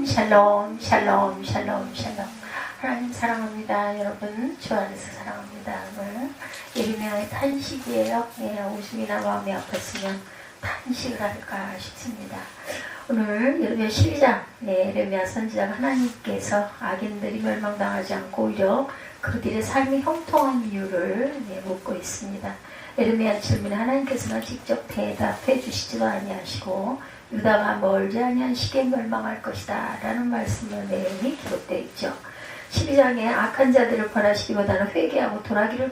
샬롬 샬롬 샬롬 샬롬. 하나님 사랑합니다. 여러분 주 안에서 사랑합니다. 오늘 예레미야의 탄식이에요. 웃음이나 마음이 아팠으면 탄식을 할까 싶습니다. 오늘 예레미야 12장 예레미야 선지자가 하나님께서 악인들이 멸망당하지 않고 오히려 그들의 삶이 형통한 이유를 묻고 있습니다. 예레미야 질문에 하나님께서는 직접 대답해 주시지도 아니하시고 유다가 멀지 아니한 시기에 멸망할 것이다 라는 말씀의 내용이 기록되어 있죠. 12장에 악한 자들을 벌하시기보다는 회개하고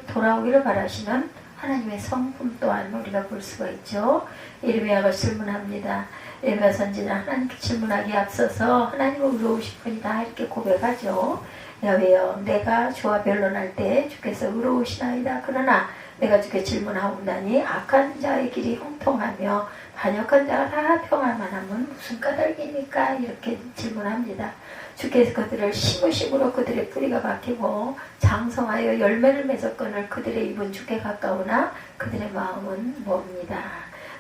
돌아오기를 바라시는 하나님의 성품 또한 우리가 볼 수가 있죠. 예레미야가 질문합니다. 예레미야 선지자 하나님께 질문하기에 앞서서 하나님을 의로우시니다 이렇게 고백하죠. 야훼여 내가 주와 변론할 때 주께서 의로우시나이다. 그러나 내가 주께 질문하옵나니 악한 자의 길이 형통하며 반역한 자가 다 평안만 하면 무슨 까닭입니까? 이렇게 질문합니다. 주께서 그들을 심으심으로 그들의 뿌리가 박히고 장성하여 열매를 맺었거늘 그들의 입은 주께 가까우나 그들의 마음은 멉니다.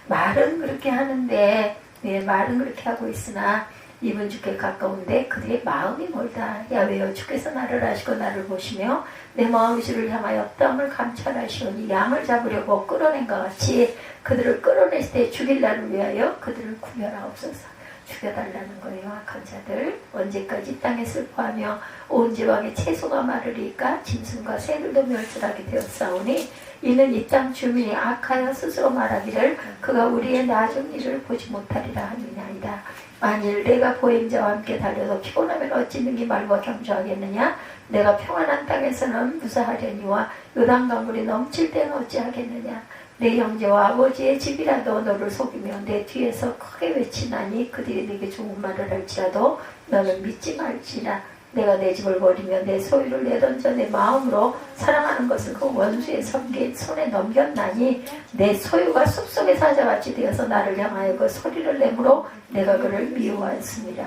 말은 그렇게 하는데 말은 그렇게 하고 있으나 입은 주께 가까운데 그들의 마음이 멀다. 야훼여 주께서 나를 아시고 나를 보시며 내 마음이 주를 향하여 땀을 감찰하시오니 양을 잡으려고 끌어낸 것 같이 그들을 끌어냈을 때 죽일 날을 위하여 그들을 구별하옵소서. 죽여달라는 거예요. 악한 자들 언제까지 땅에 슬퍼하며 온 지방에 채소가 마르리까 짐승과 새들도 멸절하게 되었사오니 이는 이 땅 주민이 악하여 스스로 말하기를 그가 우리의 나중 일을 보지 못하리라 하느냐이다. 만일 내가 보행자와 함께 달려도 피곤하면 어찌 능히 말과 경주하겠느냐. 내가 평안한 땅에서는 무사하려니와 요단강물이 넘칠 때는 어찌하겠느냐. 내 형제와 아버지의 집이라도 너를 속이며 내 뒤에서 크게 외치나니 그들이 내게 좋은 말을 할지라도 너는 믿지 말지라. 내가 내 집을 버리며 내 소유를 내던져 내 마음으로 사랑하는 것을 그 원수의 손에 넘겼나니 내 소유가 숲속의 사자같이 되어서 나를 향하여 그 소리를 내므로 내가 그를 미워하였습니다.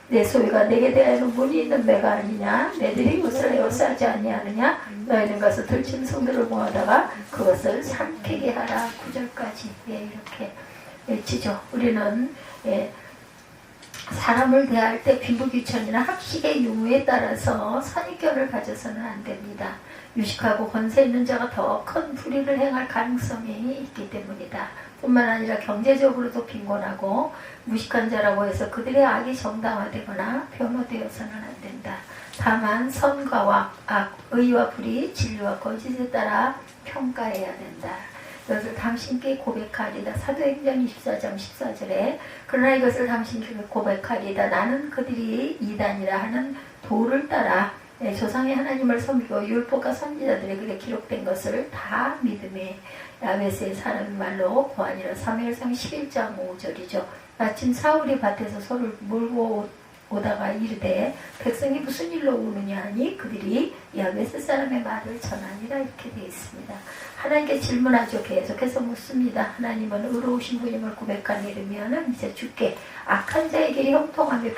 내 소유가 내게 대하여는 문이 있는 매가 아니냐. 내들이 옷을 에워싸지 아니하느냐. 너희는 가서 들짐승들을 모아다가 그것을 삼키게 하라. 9절까지 이렇게 외치죠. 우리는 사람을 대할 때 빈부귀천이나 학식의 유무에 따라서 선입견을 가져서는 안 됩니다. 유식하고 권세 있는 자가 더 큰 불의를 행할 가능성이 있기 때문이다. 뿐만 아니라 경제적으로도 빈곤하고 무식한 자라고 해서 그들의 악이 정당화되거나 변호되어서는 안 된다. 다만 선과와 악, 의와 불의, 진리와 거짓에 따라 평가해야 된다. 이것을 당신께 고백하리다. 사도행전 24장 14절에 그러나 이것을 당신께 고백하리다. 나는 그들이 이단이라 하는 도를 따라 조상의 하나님을 섬기고 율법과 선지자들에게 기록된 것을 다 믿음에 야베스의 사람 말로 고하니라. 사무엘상 11장 5절이죠. 마침 사울이 밭에서 소를 몰고 오다가 이르되 백성이 무슨 일로 우느냐 하니 그들이 야베스 사람의 말을 전하니라. 이렇게 되어 있습니다. 하나님께 질문하죠. 계속해서 묻습니다. 하나님은 의로우신 분임을 고백한 예레미야는 이제 주께 악한 자의 길이 형통하며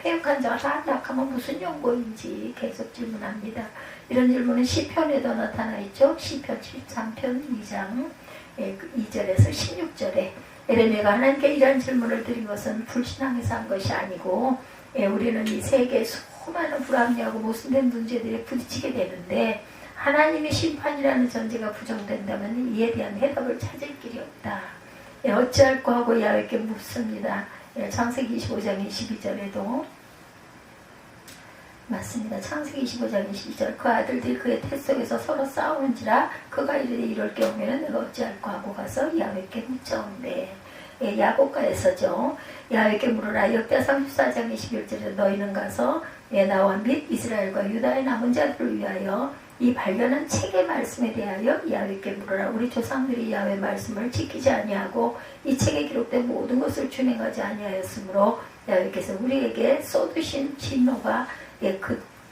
패역한 자가 다 낙하면 무슨 연고인지 계속 질문합니다. 이런 질문은 시편에도 나타나 있죠. 시편 13편 2장 2절에서 16절에 예레미야가 하나님께 이런 질문을 드린 것은 불신앙에서 한 것이 아니고 우리는 이 세계의 수많은 불합리하고 모순된 문제들에 부딪히게 되는데 하나님의 심판이라는 전제가 부정된다면 이에 대한 해답을 찾을 길이 없다. 어찌할꼬 하고 야훼께 묻습니다. 창세기 25장 22절에도 맞습니다. 창세기 25장 22절 그 아들들이 그의 태 속에서 서로 싸우는지라 그가 이럴 경우에는 내가 어찌할꼬 하고 가서 야훼께 묻자온대. 야고가에서죠. 야훼께 물으라. 역대 34장 21절에 너희는 가서 나와 및 이스라엘과 유다의 남은 자들을 위하여 이 발견한 책의 말씀에 대하여 야훼께 물으라. 우리 조상들이 야훼 말씀을 지키지 아니하고 이 책에 기록된 모든 것을 준행하지 아니하였으므로 야훼께서 우리에게 쏟으신 진노가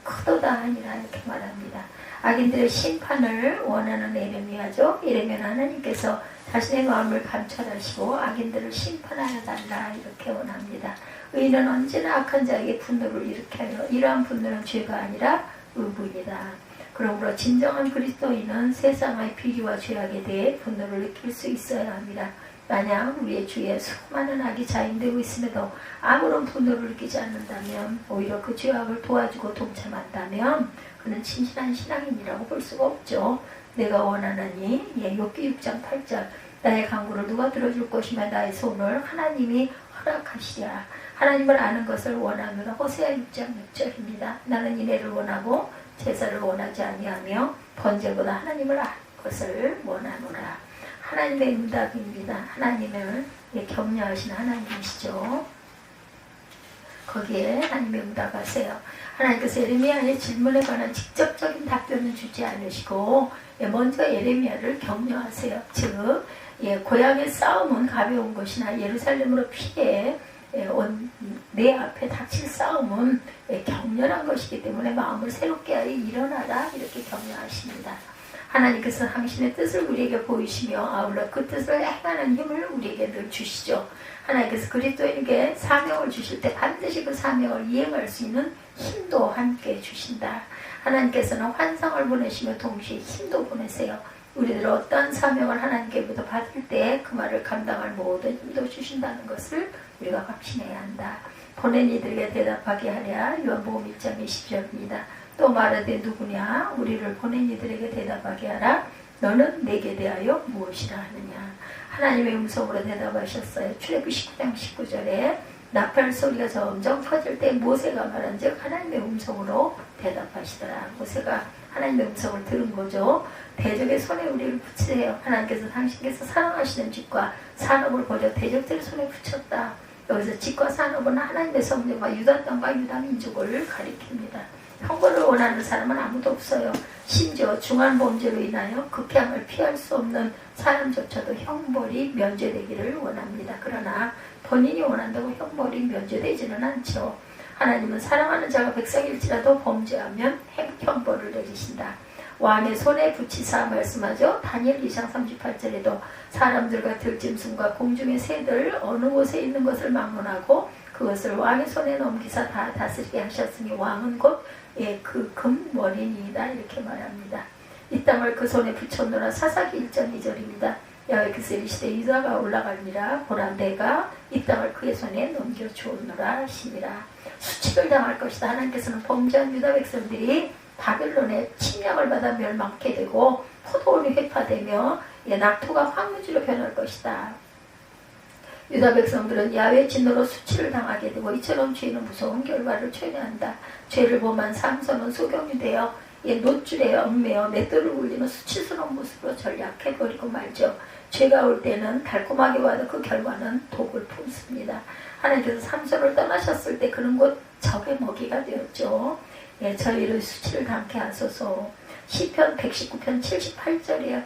크도다 하니라. 이렇게 말합니다. 악인들의 심판을 원하는 예레미야죠. 예레미야는 하나님께서 자신의 마음을 감찰하시고 악인들을 심판하여 달라 이렇게 원합니다. 의인은 언제나 악한 자에게 분노를 일으켜요. 이러한 분노는 죄가 아니라 의분이다. 그러므로 진정한 그리스도인은 세상의 비리와 죄악에 대해 분노를 느낄 수 있어야 합니다. 만약 우리의 주위에 수많은 악이 자행되고 있음에도 아무런 분노를 느끼지 않는다면, 오히려 그 죄악을 도와주고 동참한다면 그는 진실한 신앙인이라고 볼 수가 없죠. 내가 원하나니, 욥기 6장 8절, 나의 간구를 누가 들어줄 것이며 나의 소원을 하나님이 허락하시랴. 하나님을 아는 것을 원하노라. 호세아 6장 6절입니다. 나는 인애를 원하고 제사를 원하지 아니하며 번제보다 하나님을 아는 것을 원하노라. 하나님의 응답입니다. 하나님을 격려하신 하나님이시죠. 거기에 하나님의 응답하세요. 하나님께서 예레미야의 질문에 관한 직접적인 답변을 주지 않으시고 먼저 예레미야를 격려하세요. 즉 고향의 싸움은 가벼운 것이나 예루살렘으로 피해 온 내 앞에 닥칠 싸움은 격렬한 것이기 때문에 마음을 새롭게 하여 일어나라, 이렇게 격려하십니다. 하나님께서 당신의 뜻을 우리에게 보이시며 아울러 그 뜻을 행하는 힘을 우리에게 늘 주시죠. 하나님께서 그리스도인에게 사명을 주실 때 반드시 그 사명을 이행할 수 있는 힘도 함께 주신다. 하나님께서는 환상을 보내시며 동시에 힘도 보내세요. 우리들 어떠한 사명을 하나님께로부터 받을 때 그 말을 감당할 모든 힘도 주신다는 것을 우리가 확신해야 한다. 보낸 이들에게 대답하게 하랴. 요한복음 1장 20절입니다. 또 말하되 누구냐? 우리를 보낸 이들에게 대답하게 하라. 너는 내게 대하여 무엇이라 하느냐? 하나님의 음성으로 대답하셨어요. 출애굽 19장 19절에 나팔 소리가 점점 커질 때 모세가 말한 즉 하나님의 음성으로 대답하시더라. 모세가 하나님의 음성을 들은 거죠. 대적의 손에 우리를 붙이세요. 하나님께서 당신께서 사랑하시는 집과 산업을 버려 대적들의 손에 붙였다. 여기서 집과 산업은 하나님의 성령과 유다 땅과 유다 민족을 가리킵니다. 형벌을 원하는 사람은 아무도 없어요. 심지어 중한 범죄로 인하여 극형을 피할 수 없는 사람조차도 형벌이 면제되기를 원합니다. 그러나 본인이 원한다고 형벌이 면제되지는 않죠. 하나님은 사랑하는 자가 백성일지라도 범죄하면 형벌을 내리신다. 왕의 손에 붙이사 말씀하죠. 다니엘 2장 38절에도 사람들과 들짐승과 공중의 새들 어느 곳에 있는 것을 막론하고 그것을 왕의 손에 넘기사 다 다스리게 하셨으니 왕은 곧 그 금원인이다, 이렇게 말합니다. 이 땅을 그 손에 붙였노라. 사사기 1장 2절입니다. 여호와께서 이르시되 유다가 올라가니라. 보라 내가 이 땅을 그의 손에 넘겨주었노라 하시니라. 수치를 당할 것이다. 하나님께서는 범죄한 유다 백성들이 바벨론의 침략을 받아 멸망케 되고 포도원이 회파되며 낙토가 황무지로 변할 것이다. 유다 백성들은 야훼 진노로 수치를 당하게 되고 이처럼 죄는 무서운 결과를 초래한다. 죄를 범한 삼손은 소경이 되어 노줄에 얽매여 맷돌을 굴리는 수치스러운 모습으로 전략해버리고 말죠. 죄가 올 때는 달콤하게 와도 그 결과는 독을 품습니다. 하나님께서 삼손을 떠나셨을 때 그는 곧 적의 먹이가 되었죠. 저희를 수치를 당케 하소서. 시편 119편 78절이야.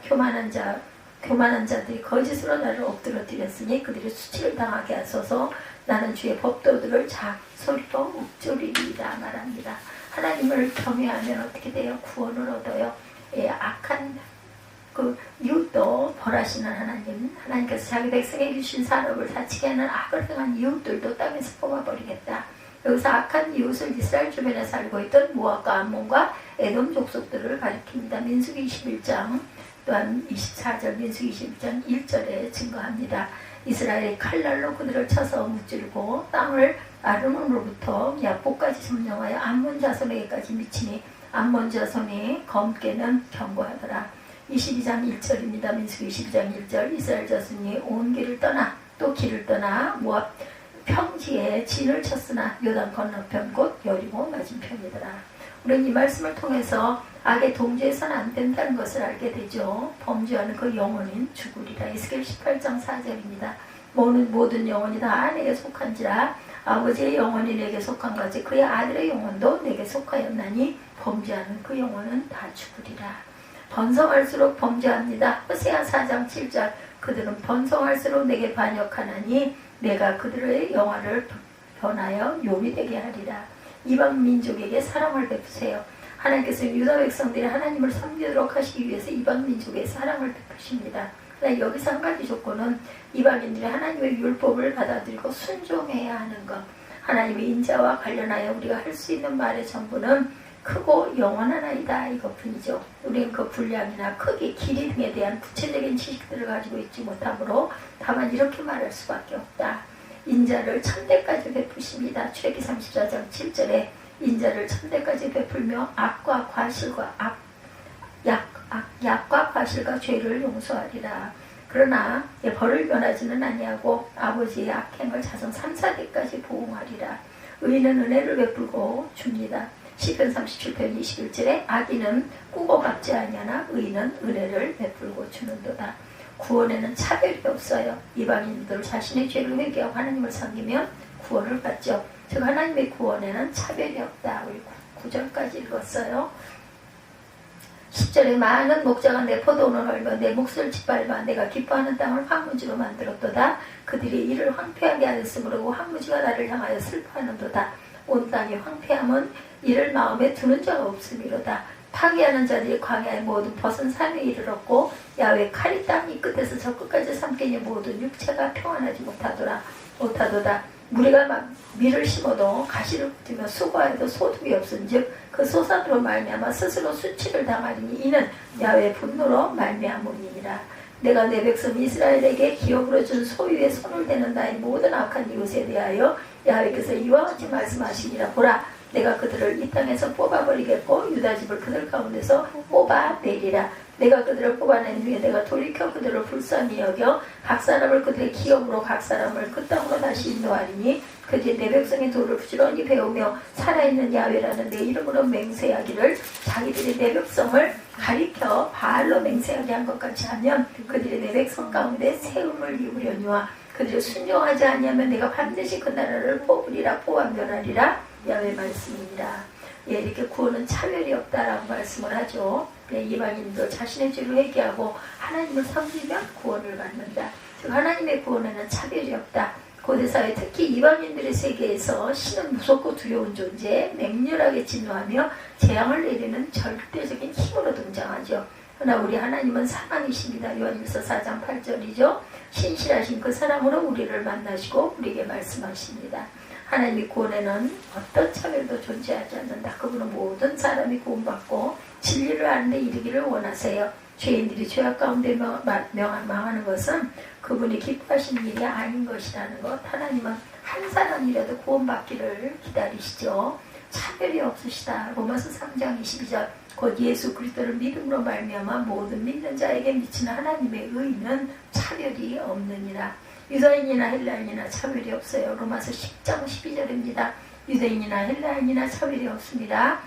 교만한 자들이 거짓으로 나를 엎드러뜨렸으니 그들이 수치를 당하게 하소서. 나는 주의 법도들을 작소리로 읊조리리이다 말합니다. 하나님을 경외하면 어떻게 돼요? 구원을 얻어요. 악한 그 이웃도 벌하시는 하나님, 하나님께서 자기 백성에게 주신 산업을 사치게 하는 악을 행한 이웃들도 땅에서 뽑아버리겠다. 여기서 악한 이웃을 이스라엘 주변에 살고 있던 모압과 암몬과 에돔 족속들을 가리킵니다. 민수기 21장 또한 24절 민수기 21장 1절에 증거합니다. 이스라엘이 칼날로 그들을 쳐서 무찌르고 땅을 아르논으로부터 야복까지 점령하여 암몬 자손에게까지 미치니 암몬 자손이 검게는 경고하더라. 22장 1절입니다. 민수기 22장 1절 이스라엘 자손이 온 길을 떠나 또 길을 떠나 모압 평지에 진을 쳤으나 요단 건너편 곧 여리고 맞은편이더라. 우리는 이 말씀을 통해서 악에 동조해서는 안 된다는 것을 알게 되죠. 범죄하는 그 영혼인 죽으리라. 에스겔 18장 4절입니다. 모든 영혼이 다 내게 속한지라 아버지의 영혼이 내게 속한 것이 그의 아들의 영혼도 내게 속하였나니 범죄하는 그 영혼은 다 죽으리라. 번성할수록 범죄합니다. 호세아 4장 7절 그들은 번성할수록 내게 반역하나니 내가 그들의 영화를 변하여 욕이 되게 하리라. 이방 민족에게 사랑을 베푸세요. 하나님께서 유다 백성들이 하나님을 섬기도록 하시기 위해서 이방 민족에 사랑을 베푸십니다. 그러나 여기서 한 가지 조건은 이방인들이 하나님의 율법을 받아들이고 순종해야 하는 것. 하나님의 인자와 관련하여 우리가 할 수 있는 말의 전부는 크고 영원하나이다 이것뿐이죠. 우리는 그 분량이나 크기, 길이 등에 대한 구체적인 지식들을 가지고 있지 못하므로 다만 이렇게 말할 수밖에 없다. 인자를 천대까지 베푸십니다. 출애굽기 34장 7절에 인자를 천대까지 베풀며 약과 과실과 죄를 용서하리라. 그러나 벌을 면하지는 아니하고 아버지의 악행을 자손 3, 4대까지 보응하리라. 의인은 은혜를 베풀고 줍니다. 시편 37편 21절에 악인은 꾸고 갚지 아니하나 의인은 은혜를 베풀고 주는도다. 구원에는 차별이 없어요. 이방인들 자신의 죄를 회개하고 하나님을 섬기면 구원을 받죠. 즉 하나님의 구원에는 차별이 없다. 우리 9절까지 읽었어요. 10절에 많은 목자가 내 포도원을 헐며 내 몫을 짓밟아 내가 기뻐하는 땅을 황무지로 만들었도다. 그들이 이를 황폐하게 하였으므로 황무지가 나를 향하여 슬퍼하는도다. 온 땅이 황폐함은 이를 마음에 두는 자가 없음이로다. 파괴하는 자들이 광야의 모든 벗은 산에 이르렀고 야외 칼이 땅 이 끝에서 저 끝까지 삼키니 모든 육체가 평안하지 못하도다. 무리가 밀을 심어도 가시를 붙이며 수고하여도 소득이 없은즉 그 소산으로 말미암아 스스로 수치를 당하리니 이는 야훼의 분노로 말미암음이니라. 내가 내 백성 이스라엘에게 기업으로 준 소유의 손을 대는 나의 모든 악한 이웃에 대하여 야훼께서 이와 같이 말씀하시니라. 보라, 내가 그들을 이 땅에서 뽑아버리겠고 유다 집을 그들 가운데서 뽑아내리라. 내가 그들을 뽑아낸 후에 내가 돌이켜 그들을 불쌍히 여겨 각 사람을 그들의 기업으로 각 사람을 그 땅으로 다시 인도하리니 그들이 내 백성의 도를 부지런히 배우며 살아있는 야훼라는 내 이름으로 맹세하기를 자기들이 내 백성을 가리켜 바알로 맹세하게 한 것 같이 하면 그들이 내 백성 가운데 세움을 입으려니와 그들이 순종하지 아니하면 내가 반드시 그 나라를 뽑아 멸하리라. 야훼 말씀이니라. 이렇게 구원은 차별이 없다라고 말씀을 하죠. 이방인도 자신의 죄를 회개하고 하나님을 섬기면 구원을 받는다. 즉 하나님의 구원에는 차별이 없다. 고대사회 특히 이방인들의 세계에서 신은 무섭고 두려운 존재, 맹렬하게 진노하며 재앙을 내리는 절대적인 힘으로 등장하죠. 그러나 우리 하나님은 사랑이십니다. 요한일서 4장 8절이죠. 신실하신 그 사랑으로 우리를 만나시고 우리에게 말씀하십니다. 하나님의 구원에는 어떤 차별도 존재하지 않는다. 그분은 모든 사람이 구원받고 진리를 아는 데 이르기를 원하세요. 죄인들이 죄악 가운데 망하는 것은 그분이 기뻐하시는 일이 아닌 것이라는 것. 하나님은 한 사람이라도 구원받기를 기다리시죠. 차별이 없으시다. 로마서 3장 22절 곧 예수 그리스도를 믿음으로 말미암아 모든 믿는 자에게 미치는 하나님의 의는 차별이 없느니라. 유다인이나 헬라인이나 차별이 없어요. 로마서 10장 12절입니다. 유대인이나 헬라인이나 차별이 없습니다.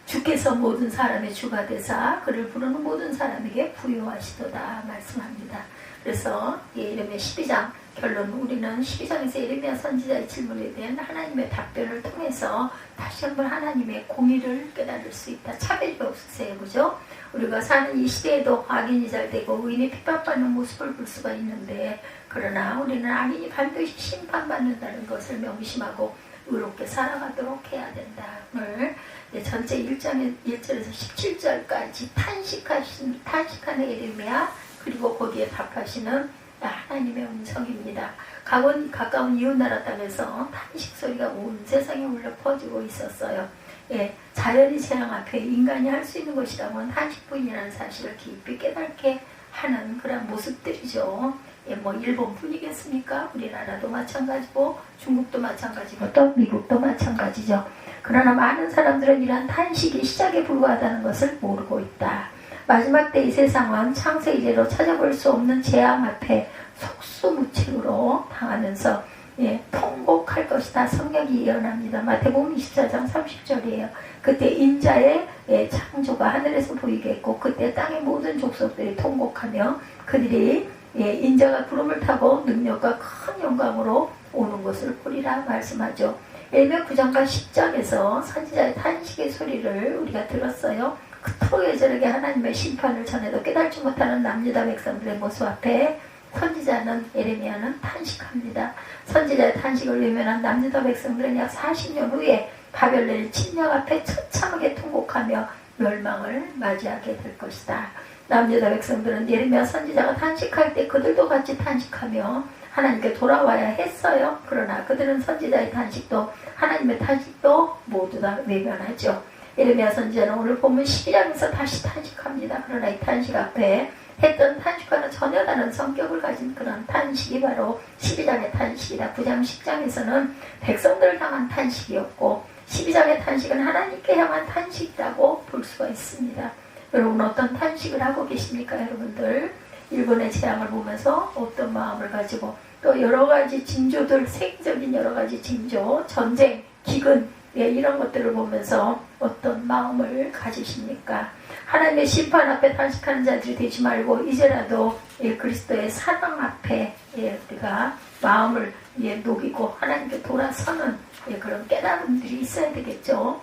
주께서 모든 사람의 주가 되사 그를 부르는 모든 사람에게 부요하시도다 말씀합니다. 그래서 예레미야 12장 결론 우리는 12장에서 예레미야 선지자의 질문에 대한 하나님의 답변을 통해서 다시 한번 하나님의 공의를 깨달을 수 있다. 차별이 없으세요. 그죠? 우리가 사는 이 시대에도 악인이 잘 되고 의인이 핍박받는 모습을 볼 수가 있는데 그러나 우리는 악인이 반드시 심판받는다는 것을 명심하고 의롭게 살아가도록 해야 된다. 오늘 전체 1절에서 17절까지 탄식하는 예레미야 그리고 거기에 답하시는 하나님의 음성입니다. 가까운 이웃나라 땅에서 탄식 소리가 온 세상에 울려 퍼지고 있었어요. 자연의 재앙 앞에 인간이 할 수 있는 것이라면 탄식뿐이라는 사실을 깊이 깨닫게 하는 그런 모습들이죠. 일본뿐이겠습니까? 우리나라도 마찬가지고 중국도 마찬가지고 또 미국도 마찬가지죠. 그러나 많은 사람들은 이러한 탄식이 시작에 불과하다는 것을 모르고 있다. 마지막 때 이 세상은 창세 이래로 찾아볼 수 없는 재앙 앞에 속수무책으로 당하면서 통곡할 것이다. 성경이 예언합니다. 마태복음 24장 30절이에요. 그때 인자의 창조가 하늘에서 보이겠고 그때 땅의 모든 족속들이 통곡하며 그들이 인자가 구름을 타고 능력과 큰 영광으로 오는 것을 보리라 말씀하죠. 예레미야 9장과 10장에서 선지자의 탄식의 소리를 우리가 들었어요. 그토록 예절하게 하나님의 심판을 전해도 깨달지 못하는 남유다 백성들의 모습 앞에 선지자는 예레미야는 탄식합니다. 선지자의 탄식을 외면한 남유다 백성들은 약 40년 후에 바벨론의 침략 앞에 처참하게 통곡하며 멸망을 맞이하게 될 것이다. 남유다 백성들은 예레미야 선지자가 탄식할 때 그들도 같이 탄식하며 하나님께 돌아와야 했어요. 그러나 그들은 선지자의 탄식도 하나님의 탄식도 모두 다 외면하죠. 예레미야 선지자는 오늘 보면 12장에서 다시 탄식합니다. 그러나 이 탄식 앞에 했던 탄식과는 전혀 다른 성격을 가진 그런 탄식이 바로 12장의 탄식이다. 9장 10장에서는 백성들을 향한 탄식이었고 12장의 탄식은 하나님께 향한 탄식이라고 볼 수가 있습니다. 여러분 어떤 탄식을 하고 계십니까? 여러분들 일본의 재앙을 보면서 어떤 마음을 가지고 또 여러가지 징조들, 세계적인 여러가지 징조, 전쟁, 기근 이런 것들을 보면서 어떤 마음을 가지십니까? 하나님의 심판 앞에 탄식하는 자들이 되지 말고 이제라도 그리스도의 사랑 앞에 우리가 마음을 녹이고 하나님께 돌아서는 그런 깨달음들이 있어야 되겠죠.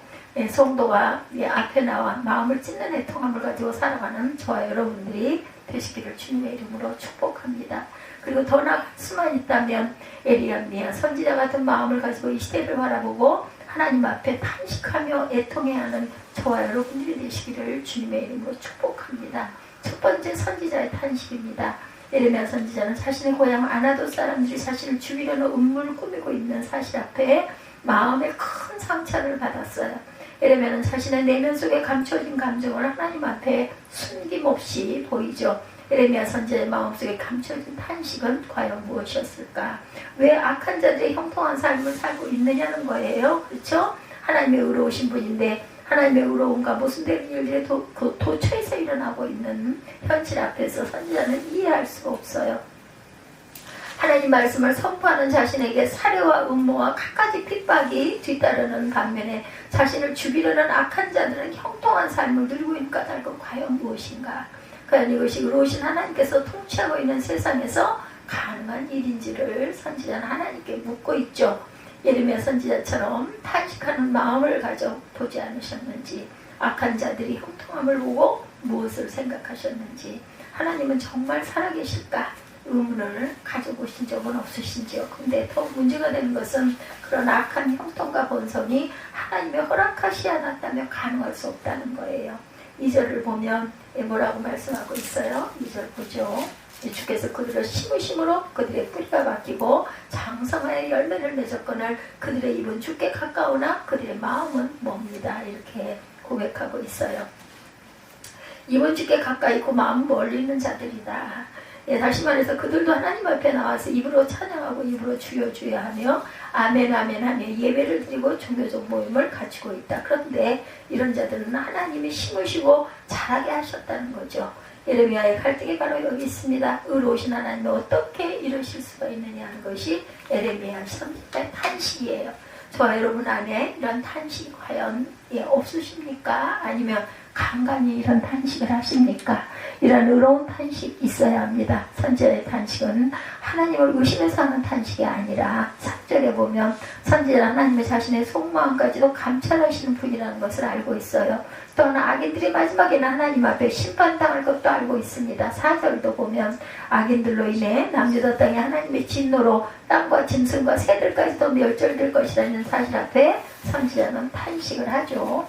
성도가 앞에 나와 마음을 찢는 애통함을 가지고 살아가는 저와 여러분들이 되시기를 주님의 이름으로 축복합니다. 그리고 더 나아갈 수만 있다면 에리야미야 선지자 같은 마음을 가지고 이 시대를 바라보고 하나님 앞에 탄식하며 애통해야 하는 저와 여러분들이 되시기를 주님의 이름으로 축복합니다. 첫 번째 선지자의 탄식입니다. 예레미야 선지자는 자신의 고향 아나돗 사람들이 자신을 죽이려는 음모를 꾸미고 있는 사실 앞에 마음에 큰 상처를 받았어요. 예레미야는 자신의 내면 속에 감춰진 감정을 하나님 앞에 숨김없이 보이죠. 예레미야 선지자의 마음속에 감춰진 탄식은 과연 무엇이었을까? 왜 악한 자들의 형통한 삶을 살고 있느냐는 거예요. 그렇죠? 하나님의 의로우신 분인데 하나님의 의로움과 모순되는 일들이 그 도처에서 일어나고 있는 현실 앞에서 선지자는 이해할 수가 없어요. 하나님 말씀을 선포하는 자신에게 살해와 음모와 갖가지 핍박이 뒤따르는 반면에 자신을 죽이려는 악한 자들은 형통한 삶을 누리고 있는 까닭은 과연 무엇인가? 과연 이것이 의로우신 하나님께서 통치하고 있는 세상에서 가능한 일인지를 선지자는 하나님께 묻고 있죠. 예레미야 선지자처럼 탄식하는 마음을 가져보지 않으셨는지, 악한 자들이 형통함을 보고 무엇을 생각하셨는지, 하나님은 정말 살아계실까? 의문을 가져보신 적은 없으신지요. 근데 더 문제가 되는 것은 그런 악한 형통과 본성이 하나님의 허락하시 않았다면 가능할 수 없다는 거예요. 2절을 보면 뭐라고 말씀하고 있어요? 2절 보죠. 주께서 그들을 심으심으로 그들의 뿌리가 바뀌고 장성하여 열매를 맺었거늘 그들의 입은 주께 가까우나 그들의 마음은 멉니다. 이렇게 고백하고 있어요. 입은 주께 가까이 있고 마음은 멀리 있는 자들이다. 다시 말해서 그들도 하나님 앞에 나와서 입으로 찬양하고 입으로 주여 주여 하며 아멘 아멘 하며 예배를 드리고 종교적 모임을 갖추고 있다. 그런데 이런 자들은 하나님이 심으시고 자라게 하셨다는 거죠. 예레미야의 갈등이 바로 여기 있습니다. 의로우신 하나님이 어떻게 이러실 수가 있느냐 하는 것이 예레미야 선지자의 탄식이에요. 저와 여러분 안에 이런 탄식이 과연 없으십니까? 아니면 간간히 이런 탄식을 하십니까? 이런 의로운 탄식 있어야 합니다. 선지자의 탄식은 하나님을 의심해서 하는 탄식이 아니라 3절에 보면 선지자는 하나님의 자신의 속마음까지도 감찰하시는 분이라는 것을 알고 있어요. 또한 악인들이 마지막에는 하나님 앞에 심판당할 것도 알고 있습니다. 4절도 보면 악인들로 인해 남유다 땅에 하나님의 진노로 땅과 짐승과 새들까지도 멸절될 것이라는 사실 앞에 선지자는 탄식을 하죠.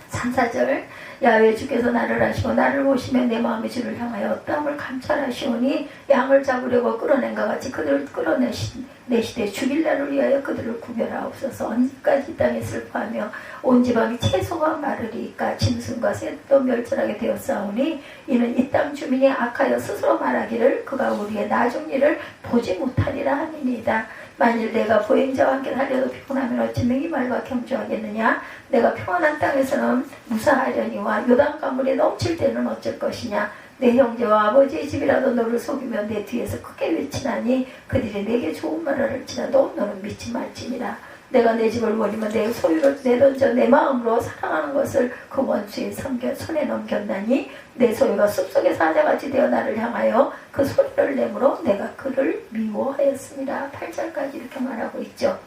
3, 4절 야훼 주께서 나를 아시고 나를 보시며 내 마음의 주를 향하여 땅을 감찰하시오니 양을 잡으려고 끌어낸 것 같이 그들을 끌어내시되 죽일 날을 위하여 그들을 구별하옵소서. 언제까지 이 땅에 슬퍼하며 온 지방이 채소가 마르리까 짐승과 새도 멸절하게 되었사오니 이는 이 땅 주민이 악하여 스스로 말하기를 그가 우리의 나중 일을 보지 못하리라 함이니이다. 만일 내가 보행자와 함께 달려도 피곤하면 어찌 능히 말과 경주하겠느냐. 내가 평안한 땅에서는 무사하려니와 요단 가물이 넘칠 때는 어쩔 것이냐. 내 형제와 아버지의 집이라도 너를 속이면 내 뒤에서 크게 외치나니 그들이 내게 좋은 말을 할지라도 너는 믿지 말지니라. 내가 내 집을 원이면 내 소유를 내던져 내 마음으로 사랑하는 것을 그 원수의 손에 넘겼나니 내 소유가 숲속의 사자같이 되어 나를 향하여 그 소리를 내므로 내가 그를 미워하였습니다. 8절까지 이렇게 말하고 있죠.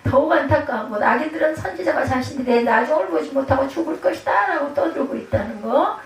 더욱 안타까운 것, 악인들은 선지자가 자신들의 나중을 보지 못하고 죽을 것이다 라고 떠들고 있다는 거.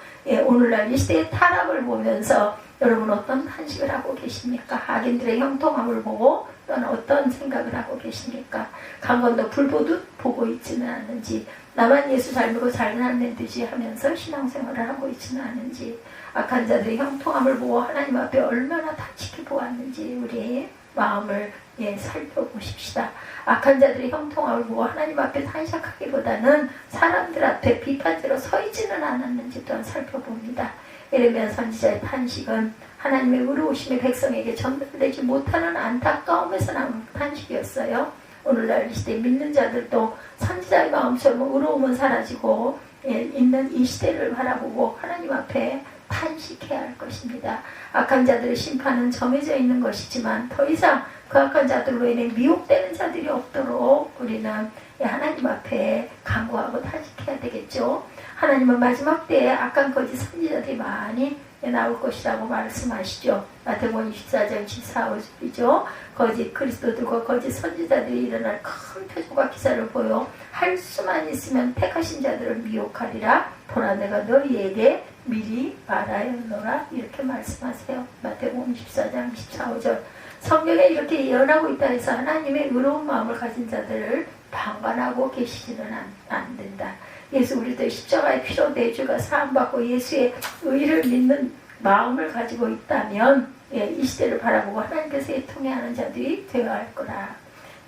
오늘날 이 시대의 타락을 보면서 여러분 어떤 탄식을 하고 계십니까? 악인들의 형통함을 보고 또는 어떤 생각을 하고 계십니까? 강건도 불 보듯 보고 있지는 않은지, 나만 예수 잘 믿고 잘 사는 듯이 하면서 신앙생활을 하고 있지는 않은지, 악한 자들의 형통함을 보고 하나님 앞에 얼마나 다치게 보았는지 우리 마음을 살펴보십시다. 악한 자들의 형통함을 보고 하나님 앞에 탄식하기보다는 사람들 앞에 비판대로 서 있지는 않았는지 또한 살펴봅니다. 예레미야 선지자의 탄식은 하나님의 의로우심이 백성에게 전달되지 못하는 안타까움에서 나온 탄식이었어요. 오늘날 이 시대에 믿는 자들도 선지자의 마음처럼 의로움은 사라지고 있는 이 시대를 바라보고 하나님 앞에 탄식해야 할 것입니다. 악한 자들의 심판은 정해져 있는 것이지만 더 이상 그 악한 자들로 인해 미혹되는 자들이 없도록 우리는 하나님 앞에 간구하고 탄식해야 되겠죠. 하나님은 마지막 때에 악한 거짓 선지자들이 많이 나올 것이라고 말씀하시죠. 마태복음 24장 14절이죠. 거짓 그리스도들과 거짓 선지자들이 일어날 큰 표적과 기사를 보여 할 수만 있으면 택하신 자들을 미혹하리라. 보라 내가 너희에게 미리 말하였노라. 이렇게 말씀하세요. 마태복음 24장 14절. 성경에 이렇게 예언하고 있다 해서 하나님의 의로운 마음을 가진 자들을 방관하고 계시지는 안 된다. 예수 그리스도의 십자가의 피로 내 죄가 사함받고 예수의 의를 믿는 마음을 가지고 있다면 이 시대를 바라보고 하나님께서 통해하는 자들이 되어야 할 거라.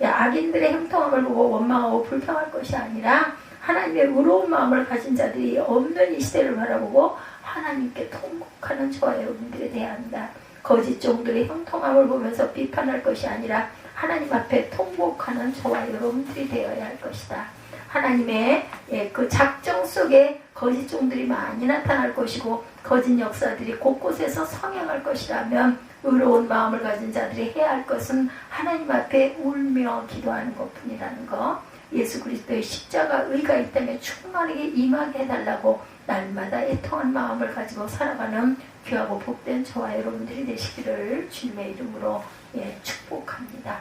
악인들의 형통함을 보고 원망하고 불평할 것이 아니라 하나님의 의로운 마음을 가진 자들이 없는 이 시대를 바라보고 하나님께 통곡하는 저와 여러분들이 되어야 한다. 거짓 종들의 형통함을 보면서 비판할 것이 아니라 하나님 앞에 통곡하는 저와 여러분들이 되어야 할 것이다. 하나님의 그 작정 속에 거짓 종들이 많이 나타날 것이고 거짓 역사들이 곳곳에서 성행할 것이라면 의로운 마음을 가진 자들이 해야 할 것은 하나님 앞에 울며 기도하는 것뿐이라는 것. 예수 그리스도의 십자가 의가 있다면 충만하게 임하게 해달라고 날마다 애통한 마음을 가지고 살아가는 귀하고 복된 저와 여러분들이 되시기를 주님의 이름으로 축복합니다.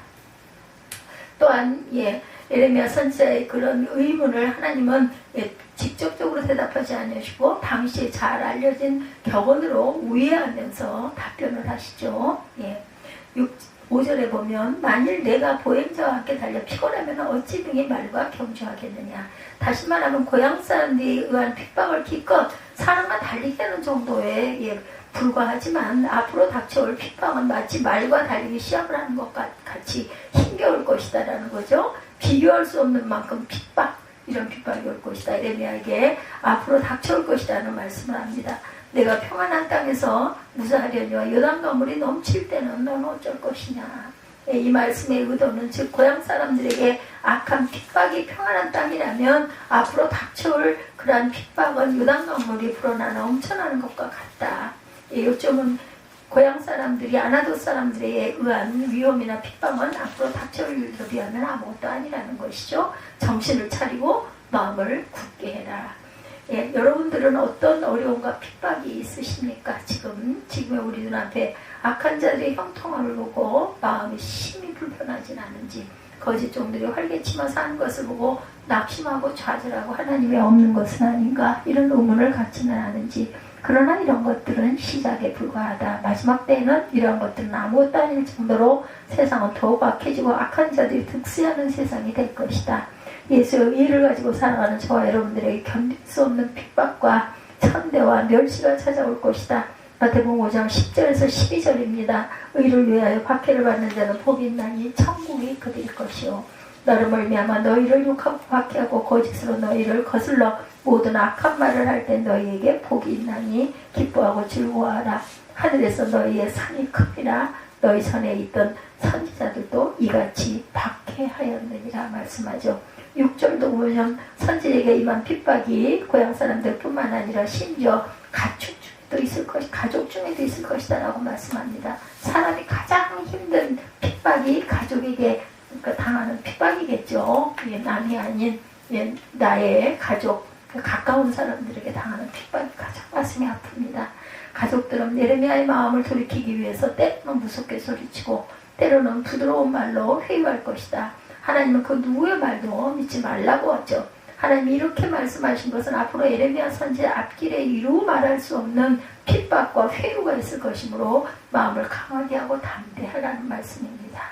또한 예레미야 선지자의 그런 의문을 하나님은 직접적으로 대답하지 않으시고 당시에 잘 알려진 격언으로 우회하면서 답변을 하시죠. 5절에 보면 만일 내가 보행자와 함께 달려 피곤하면 어찌 등의 말과 경주하겠느냐. 다시 말하면 고향 사람들에 의한 핍박을 기껏 사람과 달리게 하는 정도에 불과하지만 앞으로 닥쳐올 핍박은 마치 말과 달리기 시합을 하는 것 같이 힘겨울 것이다 라는 거죠. 비교할 수 없는 만큼 핍박, 이런 핍박이 올 것이다. 예레미야에게 앞으로 닥쳐올 것이라는 말씀을 합니다. 내가 평안한 땅에서 무사하려니와 요단강 물이 넘칠 때는 너는 어쩔 것이냐. 이 말씀의 의도는 즉 고향 사람들에게 악한 핍박이 평안한 땅이라면 앞으로 닥쳐올 그러한 핍박은 요단강 물이 불어나 넘쳐나는 것과 같다. 요즘은 고향 사람들이 아나돗 사람들에 의한 위험이나 핍박은 앞으로 닥쳐올 일에 비하면 아무것도 아니라는 것이죠. 정신을 차리고 마음을 굳게 해라. 여러분들은 어떤 어려움과 핍박이 있으십니까? 지금의 우리 눈앞에 악한 자들의 형통함을 보고 마음이 심히 불편하진 않은지, 거짓 종들이 활개치며 사는 것을 보고 낙심하고 좌절하고 하나님이 없는 것은 아닌가, 이런 의문을 갖지는 않은지. 그러나 이런 것들은 시작에 불과하다. 마지막 때에는 이런 것들은 아무것도 아닐 정도로 세상은 더욱 악해지고 악한 자들이 득세하는 세상이 될 것이다. 예수의 의를 가지고 살아가는 저와 여러분들에게 견딜 수 없는 핍박과 천대와 멸시가 찾아올 것이다. 마태복음 5장 10절에서 12절입니다. 의를 위하여 박해를 받는 자는 복이 있나니 천국이 그들일 것이요. 너를 말미암아 너희를 욕하고 박해하고 거짓으로 너희를 거슬러 모든 악한 말을 할 때 너희에게 복이 있나니 기뻐하고 즐거워하라. 하늘에서 너희의 상이 큽니다. 너희 전에 있던 선지자들도 이같이 박해하였느니라 말씀하죠. 6절도 보면 선지에게 임한 핍박이 고향 사람들뿐만 아니라 심지어 가축 중에도 있을 것이, 가족 중에도 있을 것이다 라고 말씀합니다. 사람이 가장 힘든 핍박이 가족에게 당하는 핍박이겠죠. 남이 아닌 나의 가족, 가까운 사람들에게 당하는 핍박이 가장 가슴이 아픕니다. 가족들은 예레미야의 마음을 돌이키기 위해서 때로는 무섭게 소리치고 때로는 부드러운 말로 회유할 것이다. 하나님은 그 누구의 말도 믿지 말라고 하죠. 하나님이 이렇게 말씀하신 것은 앞으로 예레미야 선지자 앞길에 이루 말할 수 없는 핍박과 회유가 있을 것이므로 마음을 강하게 하고 담대하라는 말씀입니다.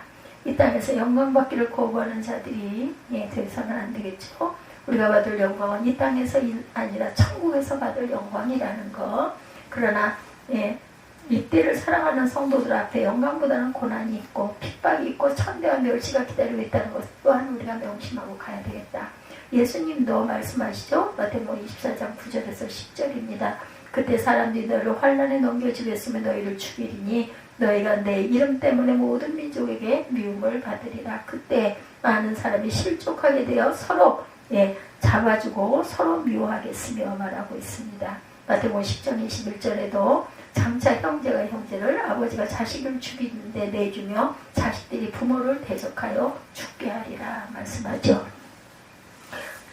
이 땅에서 영광받기를 거부하는 자들이 되어서는 안 되겠죠. 우리가 받을 영광은 이 땅에서 아니라 천국에서 받을 영광이라는 것. 그러나 예, 이때를 살아가는 성도들 앞에 영광보다는 고난이 있고 핍박이 있고 천대와 멸시가 기다리고 있다는 것 또한 우리가 명심하고 가야 되겠다. 예수님도 말씀하시죠. 마태복음 24장 9절에서 10절입니다. 그때 사람들이 너를 환난에 넘겨주겠으며 너희를 죽이리니 너희가 내 이름 때문에 모든 민족에게 미움을 받으리라. 그때 많은 사람이 실족하게 되어 서로 잡아주고 서로 미워하겠으며 말하고 있습니다. 마태복음 10장 21절에도 장차 형제가 형제를 아버지가 자식을 죽이는데 내주며 자식들이 부모를 대적하여 죽게 하리라 말씀하죠.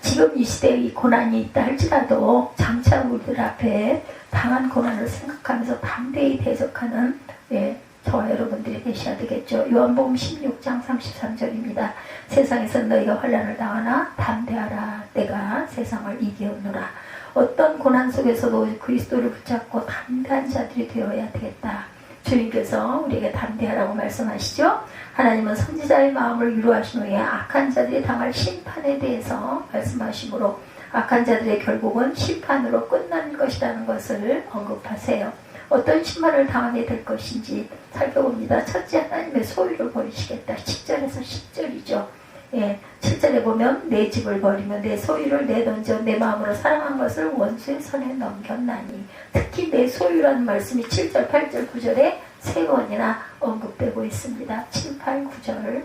지금 이 시대에 이 고난이 있다 할지라도 장차 우리들 앞에 당한 고난을 생각하면서 담대히 대적하는 저와 여러분들이 되셔야 되겠죠. 요한복음 16장 33절입니다. 세상에서 너희가 환난을 당하나 담대하라. 내가 세상을 이기었노라. 어떤 고난 속에서도 그리스도를 붙잡고 담대한 자들이 되어야 되겠다. 주님께서 우리에게 담대하라고 말씀하시죠. 하나님은 선지자의 마음을 위로하신 후에 악한 자들이 당할 심판에 대해서 말씀하시므로 악한 자들의 결국은 심판으로 끝나는 것이라는 것을 언급하세요. 어떤 심판을 당하게 될 것인지 살펴봅니다. 첫째, 하나님의 소유를 버리시겠다. 10절에서 10절이죠. 7절에 보면 내 집을 버리며 내 소유를 내던져 내 마음으로 사랑한 것을 원수의 손에 넘겼나니. 특히 내 소유라는 말씀이 7절, 8절, 9절에 3번이나 언급되고 있습니다. 7, 8, 9절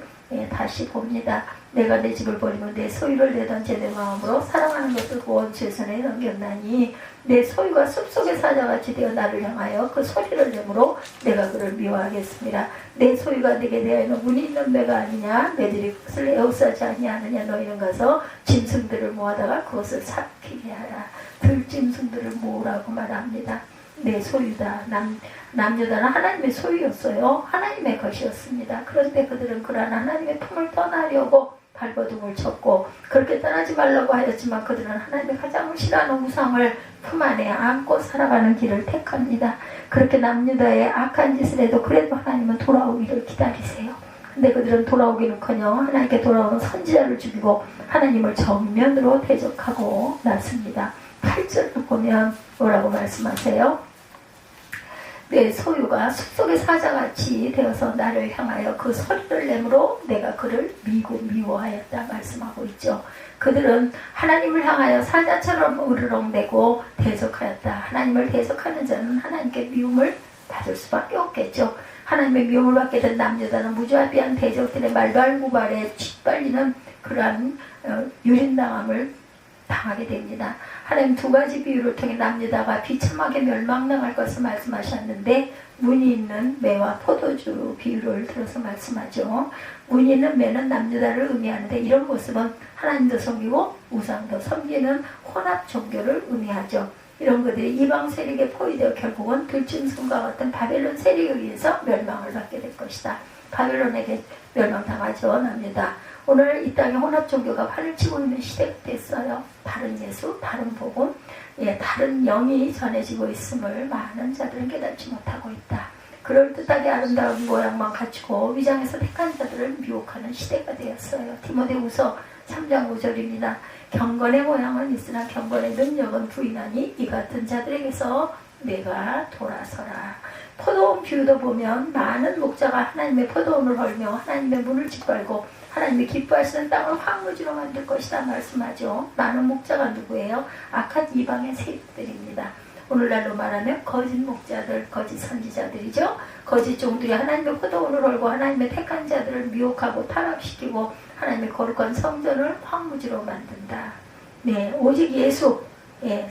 다시 봅니다. 내가 내 집을 버리면 내 소유를 내던져 내 마음으로 사랑하는 것을 원수의 손에 넘겼나니 내 소유가 숲속의 사자같이 되어 나를 향하여 그 소리를 내므로 내가 그를 미워하겠습니다. 내 소유가 내게 대하여 문이 있는 배가 아니냐. 매들이 그것을 에워싸지 아니하느냐. 너희는 가서 짐승들을 모아다가 그것을 삭히게 하라. 들짐승들을 모으라고 말합니다. 내 소유다. 남유다는 하나님의 소유였어요. 하나님의 것이었습니다. 그런데 그들은 그러한 하나님의 품을 떠나려고 발버둥을 쳤고 그렇게 떠나지 말라고 하였지만 그들은 하나님의 가장 싫어하는 우상을 품 안에 안고 살아가는 길을 택합니다. 그렇게 남유다의 악한 짓을 해도 그래도 하나님은 돌아오기를 기다리세요. 근데 그들은 돌아오기는커녕 하나님께 돌아오는 선지자를 죽이고 하나님을 정면으로 대적하고 났습니다. 8절을 보면 뭐라고 말씀하세요? 내 소유가 숲속의 사자같이 되어서 나를 향하여 그 소리를 내므로 내가 그를 미워하였다 말씀하고 있죠. 그들은 하나님을 향하여 사자처럼 으르렁대고 대적하였다. 하나님을 대적하는 자는 하나님께 미움을 받을 수밖에 없겠죠. 하나님의 미움을 받게 된 남유다는 무자비한 대적들의 말발구발에 짓발리는 그러한 유린당함을 당하게 됩니다. 하나님 두 가지 비유를 통해 남유다가 비참하게 멸망당할 것을 말씀하셨는데 문이 있는 매와 포도주 비유를 들어서 말씀하죠. 문이 있는 매는 남유다를 의미하는데 이런 모습은 하나님도 섬기고 우상도 섬기는 혼합 종교를 의미하죠. 이런 것들이 이방 세력에 포위되어 결국은 들짐승과 같은 바벨론 세력에 의해서 멸망을 받게 될 것이다. 바벨론에게 멸망당하죠. 남유다. 오늘 이 땅에 혼합 종교가 판을 치고 있는 시대가 됐어요. 다른 예수, 다른 복음, 다른 영이 전해지고 있음을 많은 자들은 깨닫지 못하고 있다. 그럴듯하게 아름다운 모양만 갖추고 위장에서 택한 자들을 미혹하는 시대가 되었어요. 디모데후서 3장 5절입니다. 경건의 모양은 있으나 경건의 능력은 부인하니 이 같은 자들에게서 내가 돌아서라. 포도원 비유도 보면 많은 목자가 하나님의 포도원을 헐며 하나님의 문을 짓밟고 하나님이 기뻐하시는 땅을 황무지로 만들 것이다 말씀하죠. 많은 목자가 누구예요? 악한 이방의 세력들입니다. 오늘날로 말하면 거짓 목자들, 거짓 선지자들이죠. 거짓 종들이 하나님의 포도원을 헐고 하나님의 택한 자들을 미혹하고 타락시키고 하나님의 거룩한 성전을 황무지로 만든다. 오직 예수,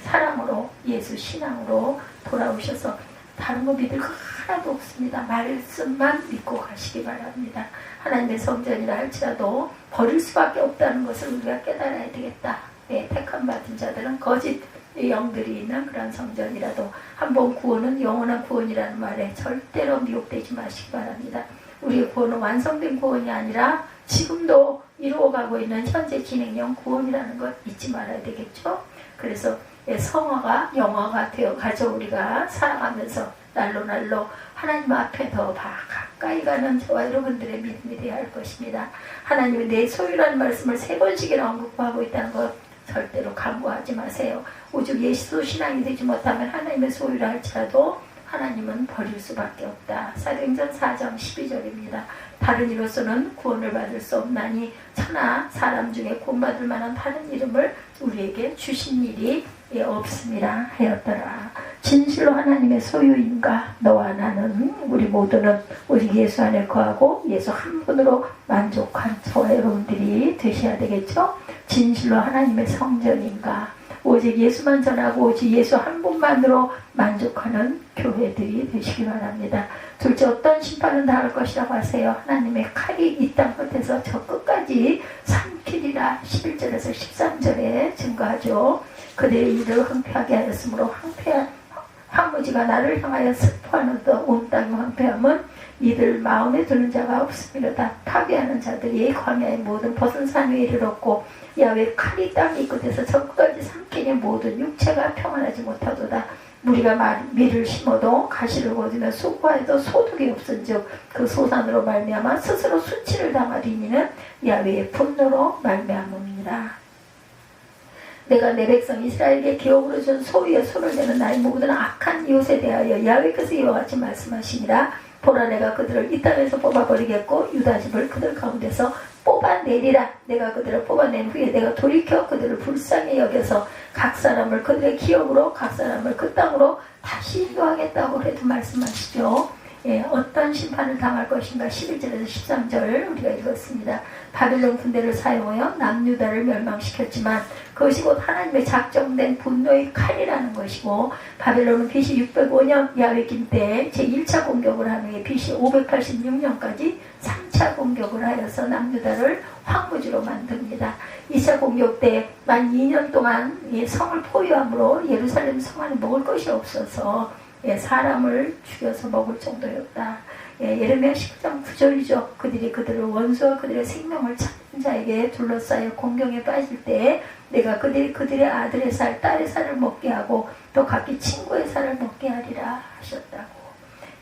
사랑으로, 예수 신앙으로 돌아오셔서 다른 거 믿을 거 하나도 없습니다. 말씀만 믿고 가시기 바랍니다. 하나님의 성전이라 할지라도 버릴 수밖에 없다는 것을 우리가 깨달아야 되겠다. 택함 받은 자들은 거짓 영들이 있는 그런 성전이라도 한번 구원은 영원한 구원이라는 말에 절대로 미혹되지 마시기 바랍니다. 우리의 구원은 완성된 구원이 아니라 지금도 이루어가고 있는 현재 진행형 구원이라는 것 잊지 말아야 되겠죠. 그래서 성화가 영화가 되어가죠. 우리가 살아가면서 날로 하나님 앞에 더 가까이 가는 저와 여러분들의 믿음이 되어야 할 것입니다. 하나님이 내 소유라는 말씀을 3번씩이나 언급하고 있다는 것 절대로 간과하지 마세요. 오직 예수 신앙이 되지 못하면 하나님의 소유라 할지라도 하나님은 버릴 수밖에 없다. 사도행전 4장 12절입니다. 다른 이로서는 구원을 받을 수 없나니 천하 사람 중에 구원받을 만한 다른 이름을 우리에게 주신 일이 없습니다 하였더라. 진실로 하나님의 소유인가? 너와 나는 우리 모두는 오직 예수 안에 거하고 예수 한 분으로 만족한 저와 여러분들이 되셔야 되겠죠? 진실로 하나님의 성전인가? 오직 예수만 전하고 오직 예수 한 분만으로 만족하는 교회들이 되시기 바랍니다. 둘째, 어떤 심판은 당할 것이라고 하세요? 하나님의 칼이 이 땅 끝에서 저 끝까지 삼키리라. 11절에서 13절에 증거하죠. 그들의 일을 황폐하게 하였으므로 황무지가 나를 향하여 슬퍼하는도 온 땅의 황폐함은 이들 마음에 드는 자가 없음이로다. 파괴하는 자들이 광야의 모든 벗은 산 위에 이르렀고 야외 칼이 땅의 끝에서 저 끝까지 삼키니 모든 육체가 평안하지 못하도다. 우리가 밀을 심어도 가시를 거두며 수고해도 소득이 없은즉 그 소산으로 말미암아 스스로 수치를 당하리니는 야외의 분노로 말미암음이니라. 내가 내 백성 이스라엘에게 기업으로 준 소유에 손을 대는 나의 모든 악한 이웃에 대하여 야훼께서 이와 같이 말씀하시니라. 보라, 내가 그들을 이 땅에서 뽑아버리겠고 유다 집을 그들 가운데서 뽑아내리라. 내가 그들을 뽑아낸 후에 내가 돌이켜 그들을 불쌍히 여겨서 각 사람을 그들의 기업으로 각 사람을 그 땅으로 다시 인도하겠다고 그래도 말씀하시죠. 어떤 심판을 당할 것인가? 11절에서 13절 우리가 읽었습니다. 바벨론 군대를 사용하여 남유다를 멸망시켰지만 그것이 곧 하나님의 작정된 분노의 칼이라는 것이고, 바벨론은 BC 605년 야훼긴 때 제1차 공격을 한 후에 BC 586년까지 3차 공격을 하여서 남유다를 황무지로 만듭니다. 2차 공격 때 만 2년 동안 성을 포위함으로 예루살렘 성 안에 먹을 것이 없어서 사람을 죽여서 먹을 정도였다. 예레미야 19장 9절이죠. 그들이 그들을 원수와 그들의 생명을 찾는 자에게 둘러싸여 공경에 빠질 때 내가 그들의 아들의 살, 딸의 살을 먹게 하고 또 각기 친구의 살을 먹게 하리라 하셨다고.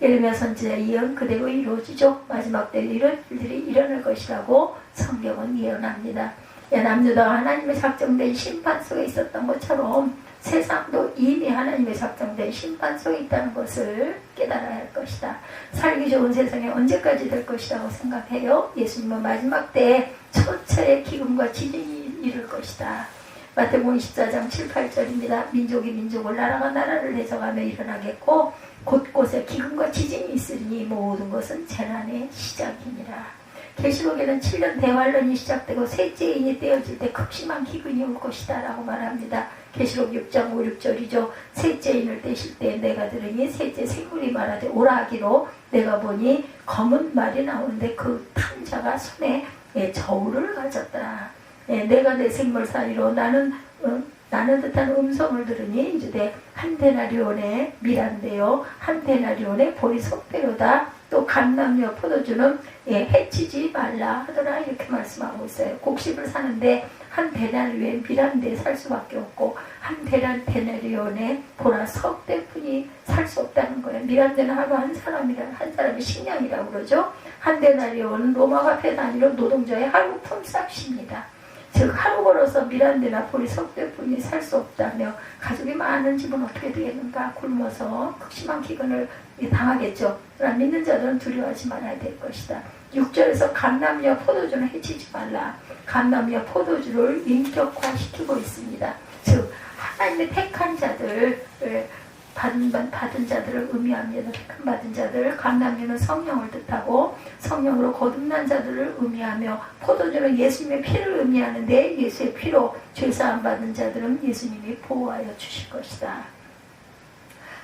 예레미야 선지자의 예언 그대로 이루어지죠. 마지막 때 이런 일들이 일어날 것이라고 성경은 예언합니다. 남유다가 하나님의 작정된 심판 속에 있었던 것처럼 세상도 이미 하나님의 작정된 심판 속에 있다는 것을 깨달아야 할 것이다. 살기 좋은 세상이 언제까지 될 것이라고 생각해요? 예수님은 마지막 때에 천체의 기근과 지진이 이룰 것이다. 마태복음 14장 7, 8절입니다. 민족이 민족을 나라가 나라를 대적하며 일어나겠고 곳곳에 기근과 지진이 있으니 모든 것은 재난의 시작이니라. 계시록에는 7년 대환란이 시작되고 셋째 인이 떼어질 때 극심한 기근이 올 것이다 라고 말합니다. 계시록 6장 5, 6절이죠. 셋째 인을 떼실 때 내가 들으니 셋째 생물이 말하되 오라 하기로 내가 보니 검은 말이 나오는데 그 탄 자가 손에 저울을 가졌더라. 내가 내 생물 사이로 나는 듯한 음성을 들으니 이제 한 데나리온의 미란데요 한 데나리온의 보리 석배로다. 또 감람녀 포도주는 해치지 말라 하더라 이렇게 말씀하고 있어요. 곡식을 사는데 한 데나리온의 미란데에 살 수밖에 없고 한 데나리온의 보라 석배뿐이 살 수 없다는 거예요. 미란데는 하루 한 사람의 식량이라고 그러죠. 한 데나리온은 로마 화폐 단위로 노동자의 하루 품삯입니다. 즉 하루 벌어서 미란데나 보리 석배뿐이 살 수 없다며 가족이 많은 집은 어떻게 되겠는가? 굶어서 극심한 기근을 당하겠죠. 그러나 믿는 자들은 두려워하지 말아야 될 것이다. 6절에서 감람녀 포도주는 해치지 말라. 감람녀 포도주를 인격화시키고 있습니다. 즉 하나님의 택한 자들 받은 자들을 의미합니다. 택함 받은 자들, 감람류는 성령을 뜻하고 성령으로 거듭난 자들을 의미하며 포도주는 예수님의 피를 의미하는데 예수의 피로 죄사함 받은 자들은 예수님이 보호하여 주실 것이다.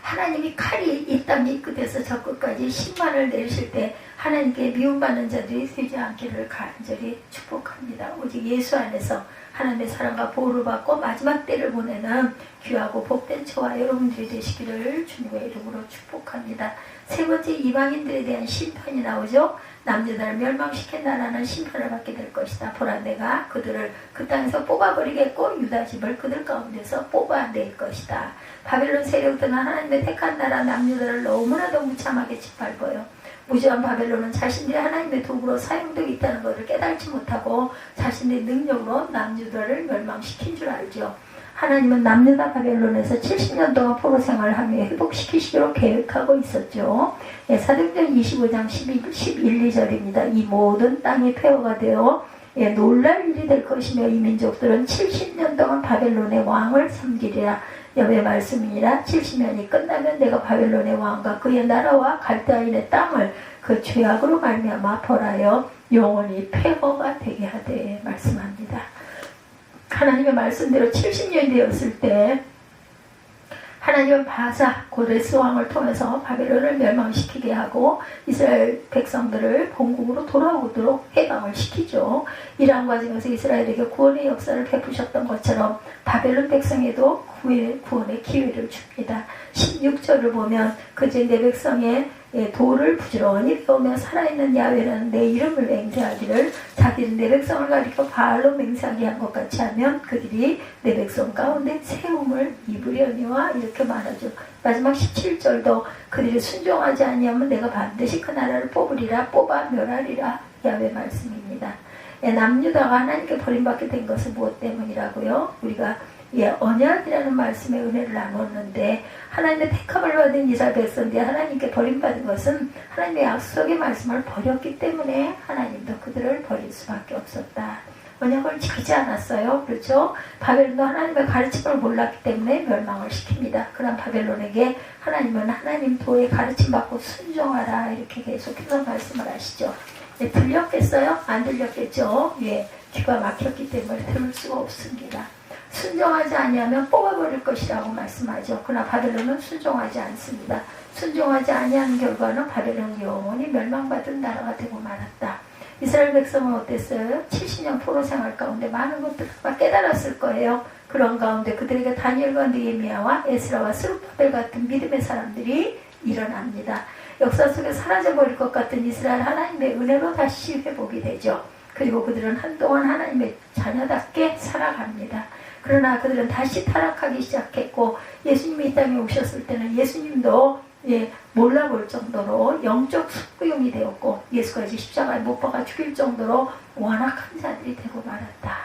하나님이 칼이 이 땅 이 끝에서 저 끝까지 심판을 내리실 때 하나님께 미움받는 자들이 되지 않기를 간절히 축복합니다. 오직 예수 안에서 하나님의 사랑과 보호를 받고 마지막 때를 보내는 귀하고 복된 저와 여러분들이 되시기를 주님의 이름으로 축복합니다. 세 번째, 이방인들에 대한 심판이 나오죠. 남유다를 멸망시킨다라는 심판을 받게 될 것이다. 보라, 내가 그들을 그 땅에서 뽑아버리겠고 유다 집을 그들 가운데서 뽑아낼 것이다. 바벨론 세력들은 하나님의 택한 나라 남유다를 너무나도 무참하게 짓밟아요. 무지한 바벨론은 자신들이 하나님의 도구로 사용되고 있다는 것을 깨달지 못하고 자신의 능력으로 남유다를 멸망시킨 줄 알죠. 하나님은 남유다 바벨론에서 70년 동안 포로 생활하며 회복시키시기로 계획하고 있었죠. 사도행전 25장 11, 2절입니다. 이 모든 땅이 폐허가 되어 놀랄 일이 될 것이며 이 민족들은 70년 동안 바벨론의 왕을 섬기리라. 여호와의 말씀이니라. 70년이 끝나면 내가 바벨론의 왕과 그의 나라와 갈대아인의 땅을 그 죄악으로 말미암아 벌하여 영원히 폐허가 되게 하되 말씀합니다. 하나님의 말씀대로 70년이 되었을 때 하나님은 바사 고레스 왕을 통해서 바벨론을 멸망시키게 하고 이스라엘 백성들을 본국으로 돌아오도록 해방을 시키죠. 이러한 과정에서 이스라엘에게 구원의 역사를 베푸셨던 것처럼 바벨론 백성에도 구원의 기회를 줍니다. 16절을 보면 그제 내 백성의 돌을 부지런히 배우며 살아있는 야훼라는 내 이름을 맹세하기를 자기는 내 백성을 가리켜 바알로 맹세하게 한 것 같이 하면 그들이 내 백성 가운데 세움을 입으려니와 이렇게 말하죠. 마지막 17절도 그들이 순종하지 아니하면 내가 반드시 그 나라를 뽑아 멸하리라. 야훼 말씀입니다. 남유다가 하나님께 버림받게 된 것은 무엇 때문이라고요? 우리가 언약이라는 말씀의 은혜를 나눴는데 하나님의 택함을 받은 이스라엘 백성들이 하나님께 버림받은 것은 하나님의 약속의 말씀을 버렸기 때문에 하나님도 그들을 버릴 수밖에 없었다. 언약을 지키지 않았어요. 그렇죠? 바벨론도 하나님의 가르침을 몰랐기 때문에 멸망을 시킵니다. 그런 바벨론에게 하나님은 하나님 도의 가르침 받고 순종하라 이렇게 계속해서 말씀을 하시죠. 들렸겠어요? 안 들렸겠죠? 귀가 막혔기 때문에 들을 수가 없습니다. 순종하지 아니하면 뽑아버릴 것이라고 말씀하죠. 그러나 바벨론은 순종하지 않습니다. 순종하지 아니하는 결과는 바벨론이 영원히 멸망받은 나라가 되고 말았다. 이스라엘 백성은 어땠어요? 70년 포로 생활 가운데 많은 것들을 깨달았을 거예요. 그런 가운데 그들에게 다니엘과 느헤미야와 에스라와 스룹바벨 같은 믿음의 사람들이 일어납니다. 역사 속에 사라져버릴 것 같은 이스라엘 하나님의 은혜로 다시 회복이 되죠. 그리고 그들은 한동안 하나님의 자녀답게 살아갑니다. 그러나 그들은 다시 타락하기 시작했고 예수님이 이 땅에 오셨을 때는 예수님도 몰라볼 정도로 영적 숙부용이 되었고 예수까지 십자가에 못 박아 죽일 정도로 완악한 자들이 되고 말았다.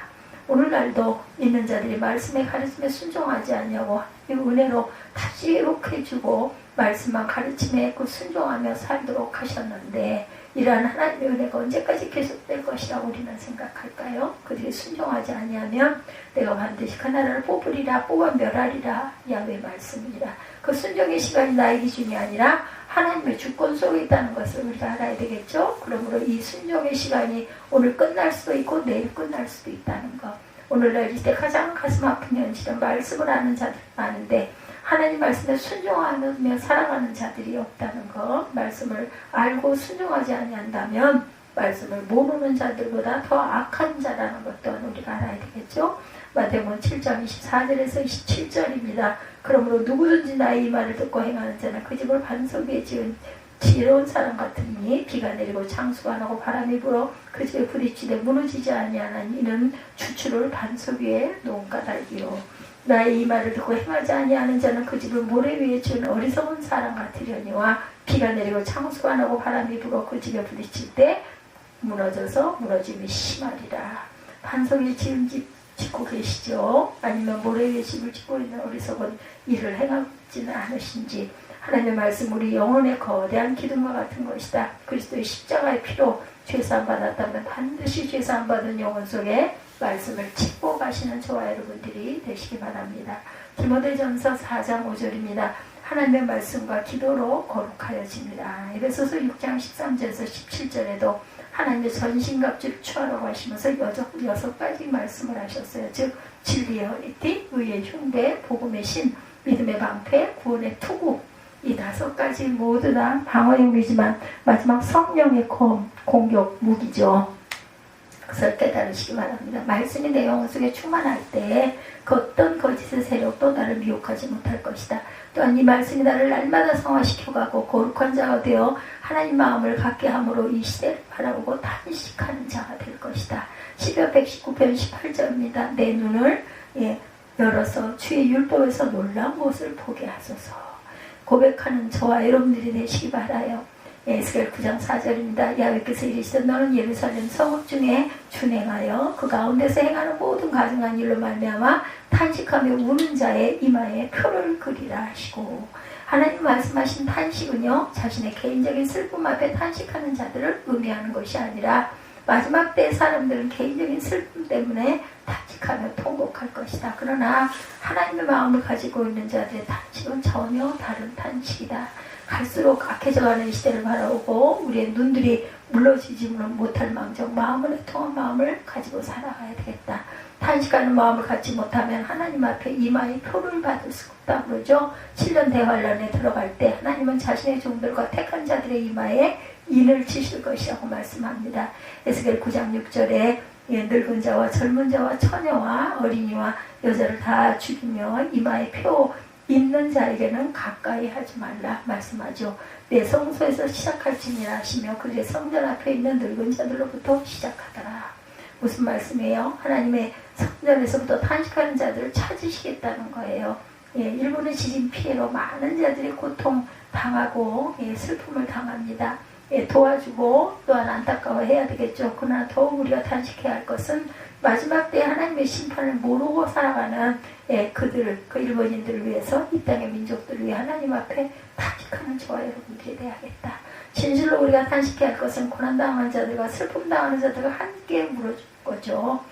오늘날도 있는 자들이 말씀의 가르침에 순종하지 않냐고 은혜로 다시 회복해주고 말씀만 가르침에 순종하며 살도록 하셨는데 이러한 하나님의 은혜가 언제까지 계속될 것이라고 우리는 생각할까요? 그들이 순종하지 아니하면 내가 반드시 그 나라를 뽑으리라 뽑아 멸하리라 야훼 말씀이라. 그 순종의 시간이 나의 기준이 아니라 하나님의 주권 속에 있다는 것을 우리가 알아야 되겠죠? 그러므로 이 순종의 시간이 오늘 끝날 수도 있고 내일 끝날 수도 있다는 것. 오늘날 이때 가장 가슴 아픈 현실은 말씀을 아는 자들이 많은데 하나님 말씀에 순종하며 살아가는 자들이 없다는 것. 말씀을 알고 순종하지 아니한다면 말씀을 모르는 자들보다 더 악한 자라는 것 또한 우리가 알아야 되겠죠. 마태복음 7장 24절에서 27절입니다. 그러므로 누구든지 나의 이 말을 듣고 행하는 자는 그 집을 반석 위에 지은 지혜로운 사람 같으니 비가 내리고 장수가 나고 바람이 불어 그 집에 부딪히되 무너지지 아니하는 이는 주추를 반석 위에 놓은 까닭이요. 나의 이 말을 듣고 행하지 아니하는 자는 그 집을 모래 위에 지은 어리석은 사람 같으려니와 비가 내리고 창수가 나고 바람이 불어 그 집에 부딪힐 때 무너져서 무너짐이 심하리라. 반석 위에 지은 집 짓고 계시죠? 아니면 모래 위에 집을 짓고 있는 어리석은 일을 행하지는 않으신지. 하나님의 말씀 우리 영혼의 거대한 기둥과 같은 것이다. 그리스도의 십자가의 피로 죄사함 받았다면 반드시 죄사함 받은 영혼 속에 말씀을 짚고 가시는 저와 여러분들이 되시기 바랍니다. 디모데전서 4장 5절입니다. 하나님의 말씀과 기도로 거룩하여집니다. 에베소서 6장 13절에서 17절에도 하나님의 전신갑주를 취하라고 하시면서 여섯 가지 말씀을 하셨어요. 즉 진리의 허리띠, 의의 흉배, 복음의 신, 믿음의 방패, 구원의 투구. 이 5가지 모두 다 방어용이지만 마지막 성령의 공격 무기죠. 그것을 깨달으시기 바랍니다. 말씀이 내 영혼 속에 충만할 때 그 어떤 거짓의 세력도 나를 미혹하지 못할 것이다. 또한 이 말씀이 나를 날마다 성화시켜가고 거룩한 자가 되어 하나님 마음을 갖게 함으로 이 시대를 바라보고 탄식하는 자가 될 것이다. 시편 119편 18절입니다. 내 눈을 열어서 주의 율법에서 놀라운 것을 보게 하소서. 고백하는 저와 여러분들이 되시기 바라요. 에스겔 9장 4절입니다. 야훼께서 이르시되 너는 예루살렘 성읍 중에 준행하여 그 가운데서 행하는 모든 가증한 일로 말미암아 탄식하며 우는 자의 이마에 표를 그리라 하시고, 하나님 말씀하신 탄식은요, 자신의 개인적인 슬픔 앞에 탄식하는 자들을 의미하는 것이 아니라 마지막 때 사람들은 개인적인 슬픔 때문에 탄식하며 통곡할 것이다. 그러나 하나님의 마음을 가지고 있는 자들의 탄식은 전혀 다른 탄식이다. 갈수록 악해져가는 시대를 바라보고 우리의 눈들이 물러지지 못할 망정 마음을 통한 마음을 가지고 살아가야 되겠다. 탄식하는 마음을 갖지 못하면 하나님 앞에 이마에 표를 받을 수 없다 그러죠. 7년 대환란에 들어갈 때 하나님은 자신의 종들과 택한 자들의 이마에 인을 치실 것이라고 말씀합니다. 에스겔 9장 6절에 늙은 자와 젊은 자와 처녀와 어린이와 여자를 다 죽이며 이마에 표 있는 자에게는 가까이 하지 말라 말씀하죠. 내 성소에서 시작할지니라 하시며 그의 성전 앞에 있는 늙은 자들로부터 시작하더라. 무슨 말씀이에요? 하나님의 성전에서부터 탄식하는 자들을 찾으시겠다는 거예요. 일본의 지진 피해로 많은 자들이 고통 당하고 슬픔을 당합니다. 도와주고 또한 안타까워해야 되겠죠. 그러나 더욱 우리가 탄식해야 할 것은 마지막 때 하나님의 심판을 모르고 살아가는 그 일본인들을 위해서, 이 땅의 민족들을 위해 하나님 앞에 탄식하는 저와 여러분들이 되어야겠다. 진실로 우리가 탄식해야 할 것은 고난당하는 자들과 슬픔당하는 자들과 함께 물어줄 거죠.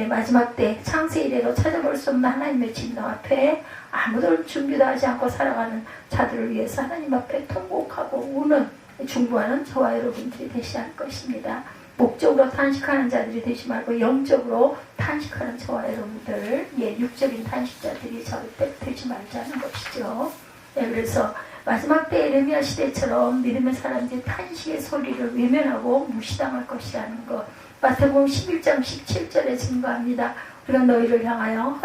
마지막 때 창세 이래로 찾아볼 수 없는 하나님의 진노 앞에 아무도 준비도 하지 않고 살아가는 자들을 위해서 하나님 앞에 통곡하고 우는 중보하는 저와 여러분들이 되셔야 할 것입니다. 목적으로 탄식하는 자들이 되지 말고 영적으로 탄식하는 저와 여러분들, 육적인 탄식자들이 절대 되지 말자는 것이죠. 그래서 마지막 때 에레미야 시대처럼 믿음의 사람들이 탄식의 소리를 외면하고 무시당할 것이라는 것, 마태복음 11장 17절에 증거합니다. 우리가 너희를 향하여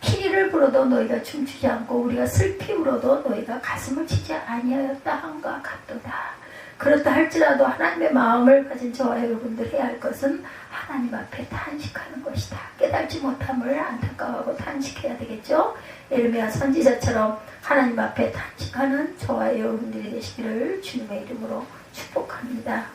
피를 불어도 너희가 춤추지 않고 우리가 슬피 울어도 너희가 가슴을 치지 아니하였다 한과 같도다. 그렇다 할지라도 하나님의 마음을 가진 저와 여러분들 해야 할 것은 하나님 앞에 탄식하는 것이다. 깨달지 못함을 안타까워하고 탄식해야 되겠죠. 에레미야 선지자처럼 하나님 앞에 탄식하는 저와 여러분들이 되시기를 주님의 이름으로 축복합니다.